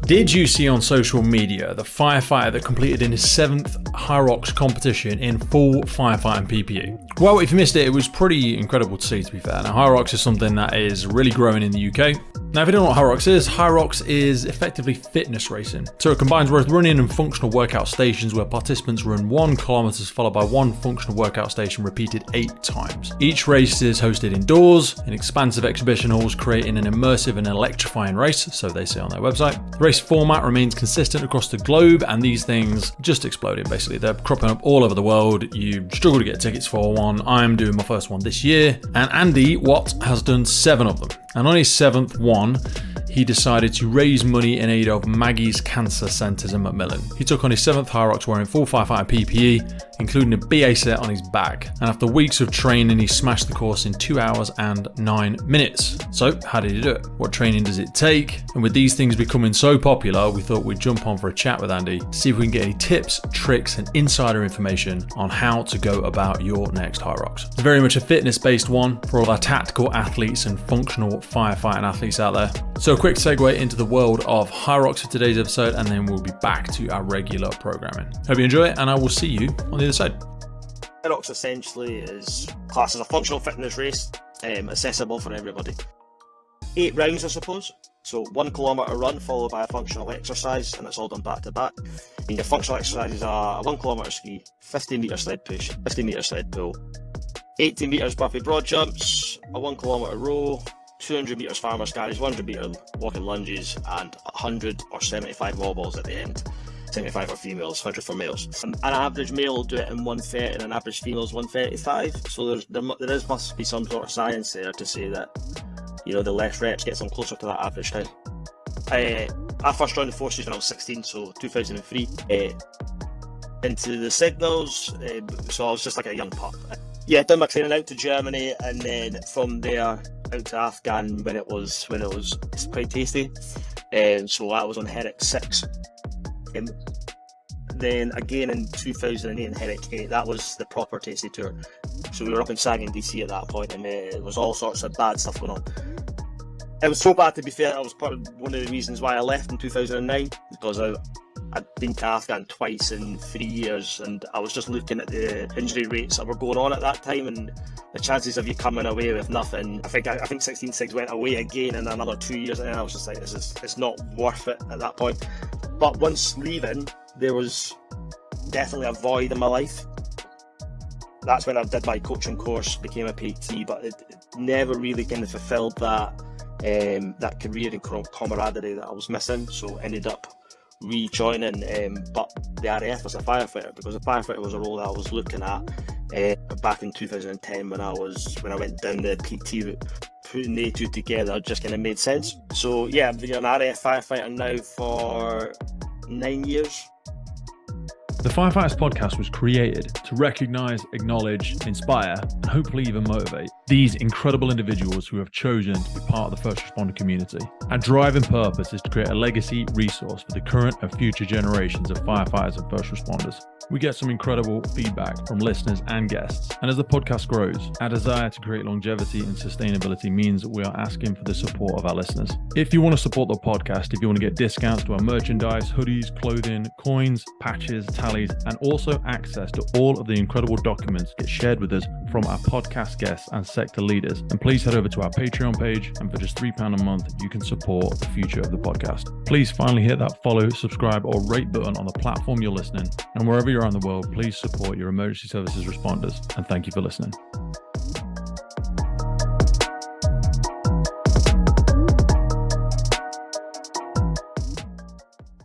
Did you see on social media the firefighter that completed in his 7th HYROX competition in full firefighting PPE? Well, if you missed it, it was pretty incredible to see, to be fair. Now, HYROX is something that is really growing in the UK. Now, if you don't know what HYROX is effectively fitness racing. So it combines both running and functional workout stations where participants run 1 kilometre followed by 1 functional workout station repeated 8 times. Each race is hosted indoors in expansive exhibition halls, creating an immersive and electrifying race, so they say on their website. The race format remains consistent across the globe, and these things just exploding basically. They're cropping up all over the world. You struggle to get tickets for one. I'm doing my first one this year, and Andy Watt has done 7 of them. And on his 7th one, he decided to raise money in aid of Maggie's cancer centres in Macmillan. He took on his 7th HYROX wearing full firefighter PPE, including a BA set on his back. And after weeks of training, he smashed the course in 2 hours and 9 minutes. So how did he do it? What training does it take? And with these things becoming so popular, we thought we'd jump on for a chat with Andy to see if we can get any tips, tricks and insider information on how to go about your next HYROX. It's very much a fitness-based one for all our tactical athletes and functional firefighting athletes out there. So a quick segue into the world of HYROX for today's episode, and then we'll be back to our regular programming. Hope you enjoy it, and I will see you on the other side. HYROX essentially is classed as a functional fitness race, accessible for everybody. 8 rounds, I suppose. So 1 kilometre run followed by a functional exercise, and it's all done back to back. And your functional exercises are a 1 kilometre ski, 50 metre sled push, 50 metre sled pull, 80 metres Buffy broad jumps, a 1 kilometre row, 200 metres farmer's carries, 100 metre walking lunges, and 100 or 75 wall balls at the end. 75 for females, 100 for males. An average male will do it in 1:30 and an average female is 1:35. So there must be some sort of science there to say that, you know, the less reps gets them closer to that average time. I first joined the forces when I was 16, so 2003. Into the signals, so I was just like a young pup. Yeah, done my training out to Germany, and then from there out to Afghan when it was quite tasty. So I was on HYROX 6. Then again in 2008 in HYROX 8, that was the proper tasty tour. So we were up in Sagan DC at that point, and there was all sorts of bad stuff going on. It was so bad, to be fair, that was part of one of the reasons why I left in 2009, because I'd been to Afghan twice in 3 years, and I was just looking at the injury rates that were going on at that time and the chances of you coming away with nothing. I think 16 SIGs went away again in another 2 years, and I was just like, it's not worth it at that point. But once leaving, there was definitely a void in my life. That's when I did my coaching course, became a PT, but it never really kind of fulfilled that career and camaraderie that I was missing. So ended up rejoining, but the RAF as a firefighter, because the firefighter was a role that I was looking at back in 2010 when I went down the PT route. Putting the two together just kind of made sense. So yeah, I've been an RAF firefighter now for 9 years. The Firefighters podcast was created to recognise, acknowledge, inspire, and hopefully even motivate these incredible individuals who have chosen to be part of the first responder community. Our driving purpose is to create a legacy resource for the current and future generations of firefighters and first responders. We get some incredible feedback from listeners and guests, and as the podcast grows, our desire to create longevity and sustainability means that we are asking for the support of our listeners. If you want to support the podcast, if you want to get discounts to our merchandise, hoodies, clothing, coins, patches, tallies, and also access to all of the incredible documents get shared with us from our podcast guests and sector leaders, then please head over to our Patreon page, and for just £3 a month, you can support the future of the podcast. Please finally hit that follow, subscribe, or rate button on the platform you're listening, and wherever you're around the world, please support your emergency services responders, and thank you for listening.